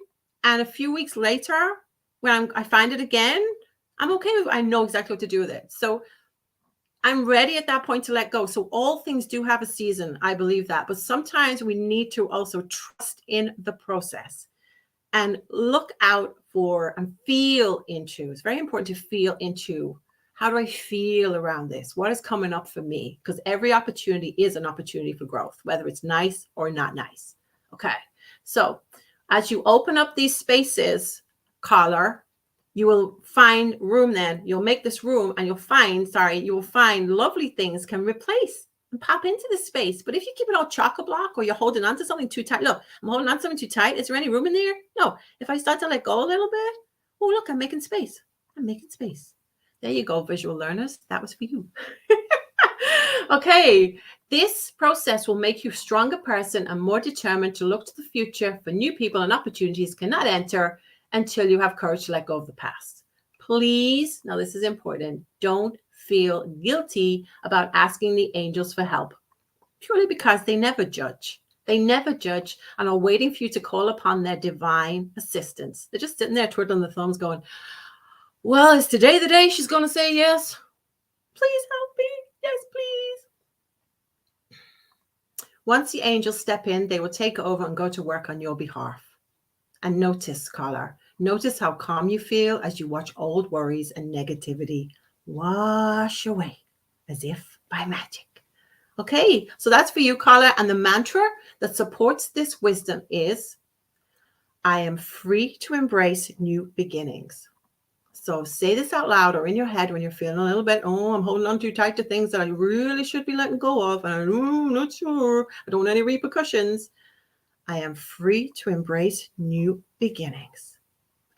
[SPEAKER 1] and a few weeks later, when I find it again, I'm okay with it. I know exactly what to do with it. So I'm ready at that point to let go. So all things do have a season. I believe that. But sometimes we need to also trust in the process and look out for and feel into. It's very important to feel into. How do I feel around this? What is coming up for me? Because every opportunity is an opportunity for growth, whether it's nice or not nice. Okay. So as you open up these spaces, caller, you will find room then. You'll make this room and you'll find lovely things can replace and pop into the space. But if you keep it all chock-a-block or you're holding on to something too tight, look, I'm holding on to something too tight. Is there any room in there? No. If I start to let go a little bit, oh, look, I'm making space. I'm making space. There you go, visual learners. That was for you. Okay, this process will make you a stronger person and more determined to look to the future for new people and opportunities cannot enter until you have courage to let go of the past. Please, now this is important, don't feel guilty about asking the angels for help, purely because they never judge. They never judge and are waiting for you to call upon their divine assistance. They're just sitting there twiddling their thumbs going, well, is today the day she's going to say yes? Please help me. Yes, please. Once the angels step in, they will take over and go to work on your behalf. And notice, caller, notice how calm you feel as you watch old worries and negativity wash away as if by magic. Okay, so that's for you, caller. And the mantra that supports this wisdom is, I am free to embrace new beginnings. So say this out loud or in your head when you're feeling a little bit, oh, I'm holding on too tight to things that I really should be letting go of. And I'm not sure. I don't want any repercussions. I am free to embrace new beginnings.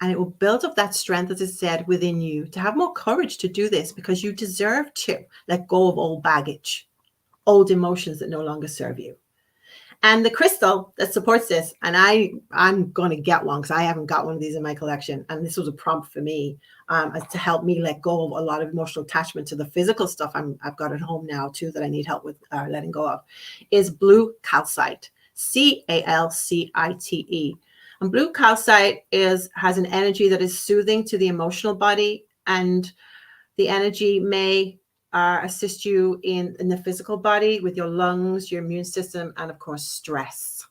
[SPEAKER 1] And it will build up that strength, as I said, within you to have more courage to do this because you deserve to let go of old baggage, old emotions that no longer serve you. And the crystal that supports this, and I'm going to get one because I haven't got one of these in my collection. And this was a prompt for me to help me let go of a lot of emotional attachment to the physical stuff I've got at home now too that I need help with letting go of, is blue calcite, Calcite. And blue calcite has an energy that is soothing to the emotional body, and the energy may assist you in the physical body with your lungs, your immune system, and of course, stress.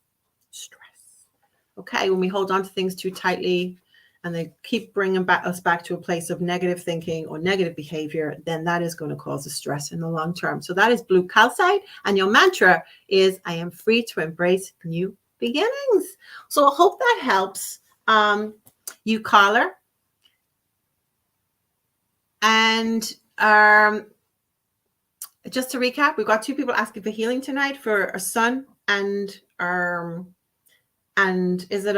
[SPEAKER 1] Okay, when we hold on to things too tightly and they keep bringing us back to a place of negative thinking or negative behavior, then that is going to cause a stress in the long term. So that is blue calcite. And your mantra is, I am free to embrace new beginnings. So I hope that helps you, caller. And just to recap, we've got 2 people asking for healing tonight for a son and is it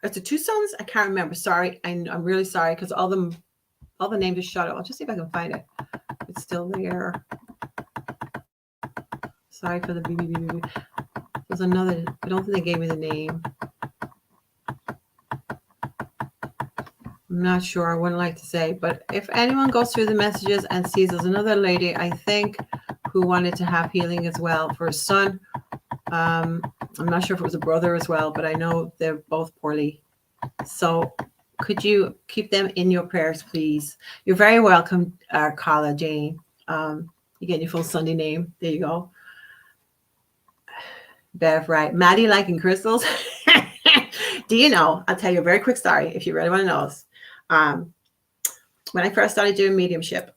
[SPEAKER 1] it's 2 sons? I can't remember. Sorry. I'm really sorry because all the names are shut up. I'll just see if I can find it. It's still there. Sorry for the BBB. There's another. I don't think they gave me the name. I'm not sure. I wouldn't like to say, but if anyone goes through the messages and sees there's another lady, I think, who wanted to have healing as well for a son. I'm not sure if it was a brother as well, but I know they're both poorly. So could you keep them in your prayers, please? You're very welcome, Carla Jane. You get your full Sunday name. There you go. Bev, right. Maddy liking crystals. Do you know? I'll tell you a very quick story if you really want to know this. When I first started doing mediumship,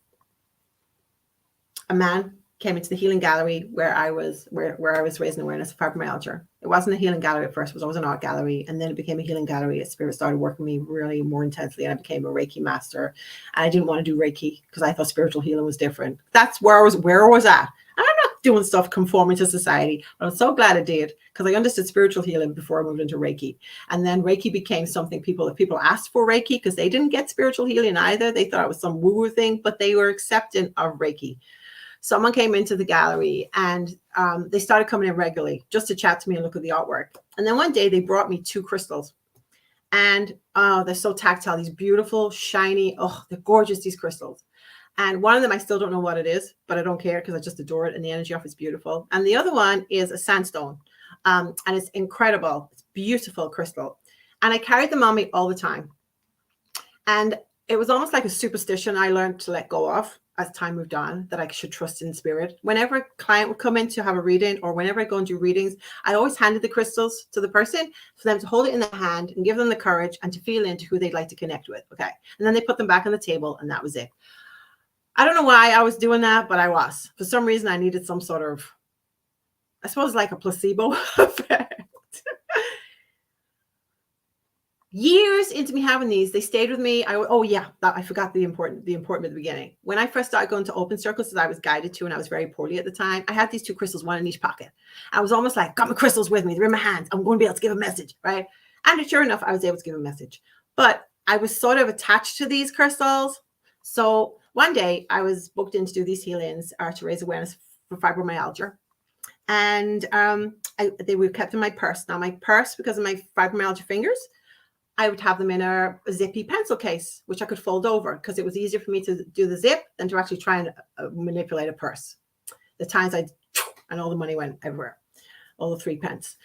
[SPEAKER 1] a man came into the healing gallery where I was raising awareness of fibromyalgia. It wasn't a healing gallery at first. It was always an art gallery. And then it became a healing gallery as Spirit started working with me really more intensely. And I became a Reiki master. And I didn't want to do Reiki because I thought spiritual healing was different. That's where I was at. And I'm not doing stuff conforming to society, but I'm so glad I did because I understood spiritual healing before I moved into Reiki. And then Reiki became something people asked for Reiki because they didn't get spiritual healing either. They thought it was some woo-woo thing, but they were accepting of Reiki. Someone came into the gallery and they started coming in regularly just to chat to me and look at the artwork. And then one day they brought me 2 crystals. And they're so tactile, these beautiful, shiny, they're gorgeous, these crystals. And one of them, I still don't know what it is, but I don't care because I just adore it. And the energy of it's beautiful. And the other one is a sandstone. And it's incredible. It's beautiful crystal. And I carried them on me all the time. And it was almost like a superstition I learned to let go of as time moved on, that I should trust in spirit. Whenever a client would come in to have a reading, or whenever I go and do readings, I always handed the crystals to the person for them to hold it in their hand and give them the courage and to feel into who they'd like to connect with. Okay. And then they put them back on the table and that was it. I don't know why I was doing that, but I was. For some reason, I needed some sort of, I suppose, like a placebo effect. Years into me having these, they stayed with me. I forgot the important at the beginning. When I first started going to open circles, as I was guided to, and I was very poorly at the time, I had these 2 crystals, one in each pocket. I was almost like, got my crystals with me. They're in my hands. I'm going to be able to give a message, right? And sure enough, I was able to give a message. But I was sort of attached to these crystals. So one day I was booked in to do these healings to raise awareness for fibromyalgia. And they were kept in my purse. Now my purse, because of my fibromyalgia fingers, I would have them in a zippy pencil case, which I could fold over because it was easier for me to do the zip than to actually try and manipulate a purse. The times and all the money went everywhere, all the 3 pence.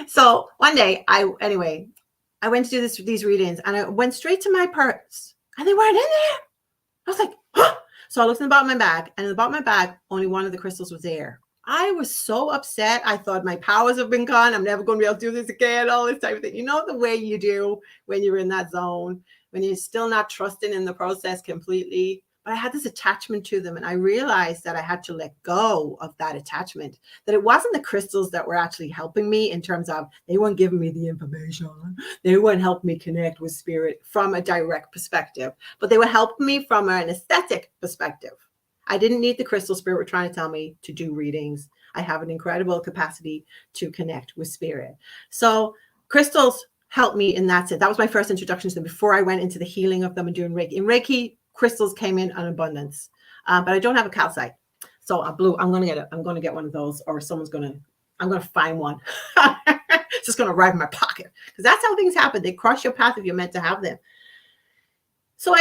[SPEAKER 1] So one day, I went to do these readings, and I went straight to my purse, and they weren't in there. I was like, huh? So I looked in the bottom of my bag, and in the bottom of my bag, only one of the crystals was there. I was so upset. I thought my powers have been gone. I'm never going to be able to do this again, all this type of thing. You know, the way you do when you're in that zone, when you're still not trusting in the process completely. But I had this attachment to them, and I realized that I had to let go of that attachment, that it wasn't the crystals that were actually helping me in terms of they weren't giving me the information. They weren't helping me connect with spirit from a direct perspective, but they were helping me from an aesthetic perspective. I didn't need the crystal. Spirit were trying to tell me to do readings. I have an incredible capacity to connect with spirit. So crystals helped me in that sense. That was my first introduction to them before I went into the healing of them and doing Reiki. In Reiki, crystals came in abundance, but I don't have a calcite. So I'm going to get one of those, or I'm going to find one. It's just going to arrive in my pocket, because that's how things happen. They cross your path if you're meant to have them. So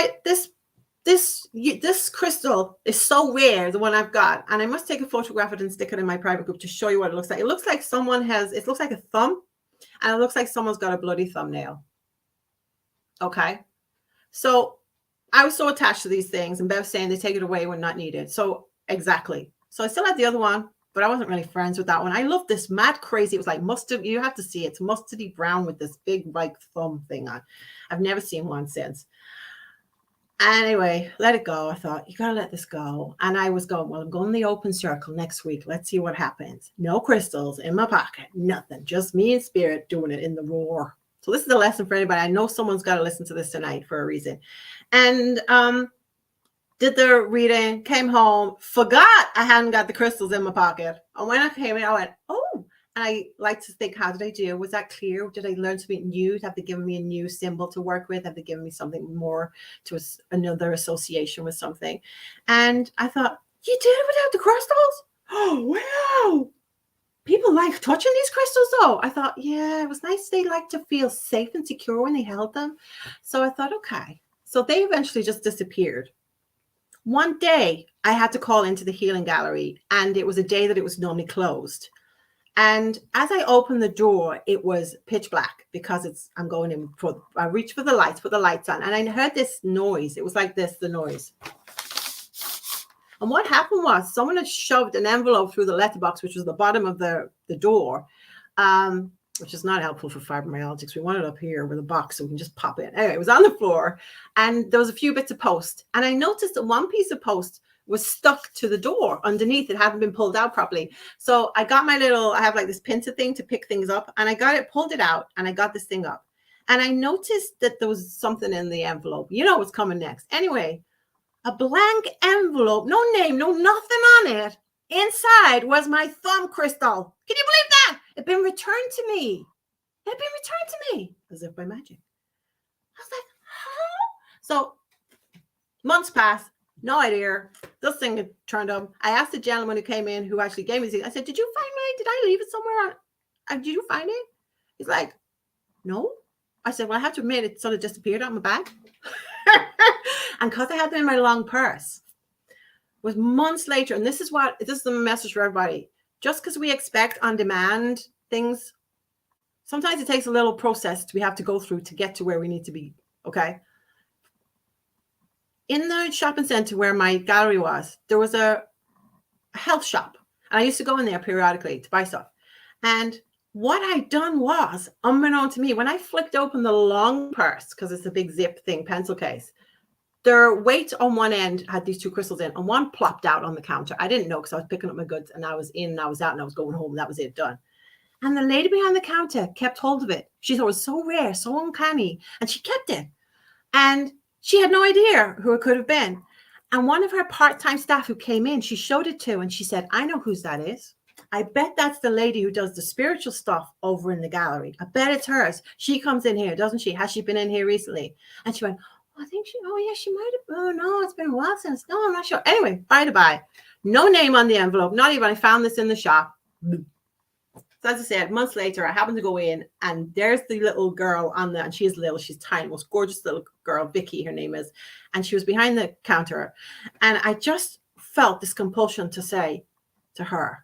[SPEAKER 1] this crystal is so rare, the one I've got, and I must take a photograph of it and stick it in my private group to show you what it looks like. It looks like it looks like a thumb, and it looks like someone's got a bloody thumbnail. Okay. So I was so attached to these things, and Bev's saying they take it away when not needed. So exactly. So I still had the other one, but I wasn't really friends with that one. I love this mad crazy. It was like mustard. You have to see it. It's mustardy brown with this big like thumb thing on. I've never seen one since. Anyway, let it go. I thought, you got to let this go. And I was going, well, I'm going to the open circle next week. Let's see what happens. No crystals in my pocket. Nothing. Just me and spirit doing it in the roar. So this is a lesson for anybody. I know someone's got to listen to this tonight for a reason. And did the reading, came home, forgot I hadn't got the crystals in my pocket. And when I came in, I went, oh. And I like to think, how did I do? Was that clear? Did I learn something new? Have they given me a new symbol to work with? Have they given me something more to another association with something? And I thought, you did it without the crystals? Oh, wow. People like touching these crystals, though. I thought, yeah, it was nice. They like to feel safe and secure when they held them. So I thought, okay. So they eventually just disappeared. One day, I had to call into the healing gallery, and it was a day that it was normally closed. And as I opened the door, it was pitch black because I'm going in I reached for the lights, put the lights on, and I heard this noise. It was like this, the noise. And what happened was someone had shoved an envelope through the letterbox, which was the bottom of the door, which is not helpful for fibromyalgia. We want it up here with a box so we can just pop in. Anyway, it was on the floor, and there was a few bits of post. And I noticed that one piece of post was stuck to the door underneath. It hadn't been pulled out properly. So I got I have like this pincer thing to pick things up, and I pulled it out, and I got this thing up. And I noticed that there was something in the envelope. You know what's coming next. Anyway, a blank envelope, no name, no nothing on it. Inside was my thumb crystal. Can you believe that? It'd been returned to me. It had been returned to me as if by magic. I was like, huh? So months passed. No idea. This thing had turned up. I asked the gentleman who came in, who actually gave me this. I said, did you find mine? Did I leave it somewhere? Did you find it? He's like, no. I said, well, I have to admit, it sort of disappeared out of my bag. And because I had them in my long purse, it was months later. And this is the message for everybody. Just because we expect on demand things, sometimes it takes a little process we have to go through to get to where we need to be. Okay. In the shopping center where my gallery was, there was a health shop. And I used to go in there periodically to buy stuff. And what I'd done was, unbeknown to me, when I flicked open the long purse, because it's a big zip thing, pencil case, their weight on one end had these 2 crystals in, and one plopped out on the counter. I didn't know because I was picking up my goods, and I was in and I was out and I was going home. And that was it, done. And the lady behind the counter kept hold of it. She thought it was so rare, so uncanny, and she kept it. And she had no idea who it could have been. And one of her part-time staff who came in, she showed it to, and she said, I know whose that is. I bet that's the lady who does the spiritual stuff over in the gallery. I bet it's hers. She comes in here, doesn't she? Has she been in here recently? And she went, oh, I think she, oh yeah, she might have. Oh no, it's been a while since. No, I'm not sure. Anyway, by the by, no name on the envelope. Not even, I found this in the shop. So as I said, months later, I happened to go in, and there's the little girl on the, and she is little, she's tiny, most gorgeous little girl, Vicky, her name is, and she was behind the counter. And I just felt this compulsion to say to her,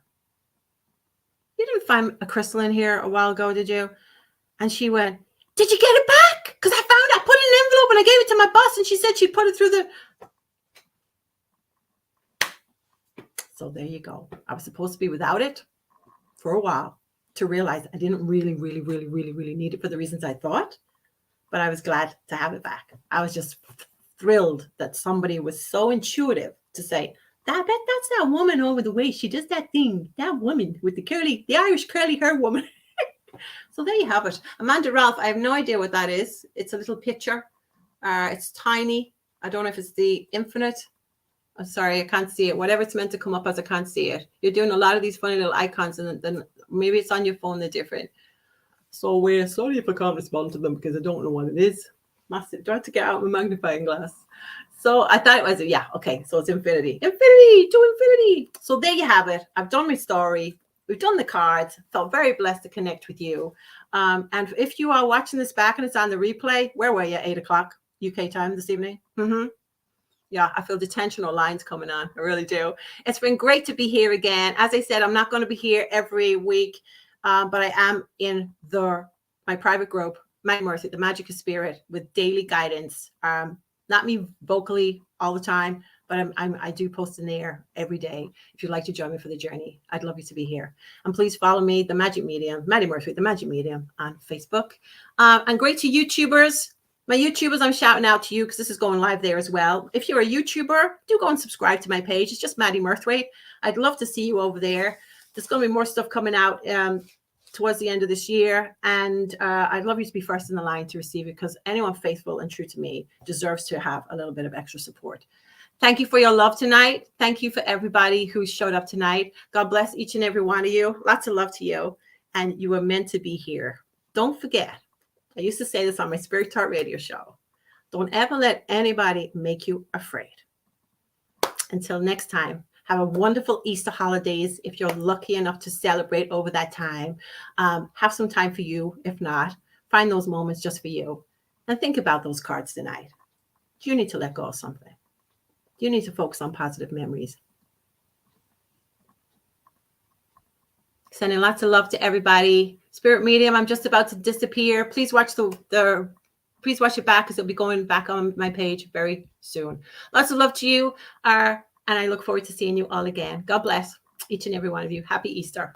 [SPEAKER 1] you didn't find a crystal in here a while ago, did you? And she went, did you get it back? Because I put it in an envelope and I gave it to my boss, and she said she put it through the. So there you go. I was supposed to be without it for a while, to realize I didn't really need it for the reasons I thought, but I was glad to have it back. I was just thrilled that somebody was so intuitive to say, I bet that's that woman over the way. She does that thing, that woman with the Irish curly hair woman. So there you have it. Amanda Ralph, I have no idea what that is. It's a little picture. It's tiny. I don't know if it's the infinite. I'm sorry, I can't see it. Whatever it's meant to come up as, I can't see it. You're doing a lot of these funny little icons, and then maybe it's on your phone, they're different. So we're sorry if I can't respond to them because I don't know what it is. Massive. Do I have to get out my magnifying glass? So I thought it was, yeah, okay. So it's infinity. Infinity to infinity. So there you have it. I've done my story. We've done the cards. Felt very blessed to connect with you. And if you are watching this back and it's on the replay, where were you? 8 o'clock UK time this evening? Yeah, I feel the tension or lines coming on. I really do. It's been great to be here again. As I said, I'm not going to be here every week, but I am in my private group, Maddy Murthwaite, the Magic of Spirit, with daily guidance. Not me vocally all the time, but I do post in there every day. If you'd like to join me for the journey, I'd love you to be here. And please follow me, the Magic Medium, Maddy Murthwaite, the Magic Medium, on Facebook. And great to YouTubers. My YouTubers, I'm shouting out to you because this is going live there as well. If you're a YouTuber, do go and subscribe to my page. It's just Maddy Murthwaite. I'd love to see you over there. There's going to be more stuff coming out towards the end of this year. And I'd love you to be first in the line to receive it, because anyone faithful and true to me deserves to have a little bit of extra support. Thank you for your love tonight. Thank you for everybody who showed up tonight. God bless each and every one of you. Lots of love to you. And you were meant to be here. Don't forget, I used to say this on my Spirit Talk radio show. Don't ever let anybody make you afraid. Until next time, have a wonderful Easter holidays. If you're lucky enough to celebrate over that time, have some time for you. If not, find those moments just for you. And think about those cards tonight. Do you need to let go of something? Do you need to focus on positive memories? Sending lots of love to everybody. Spirit Medium, I'm just about to disappear. Please watch please watch it back, because it'll be going back on my page very soon. Lots of love to you. And I look forward to seeing you all again. God bless each and every one of you. Happy Easter.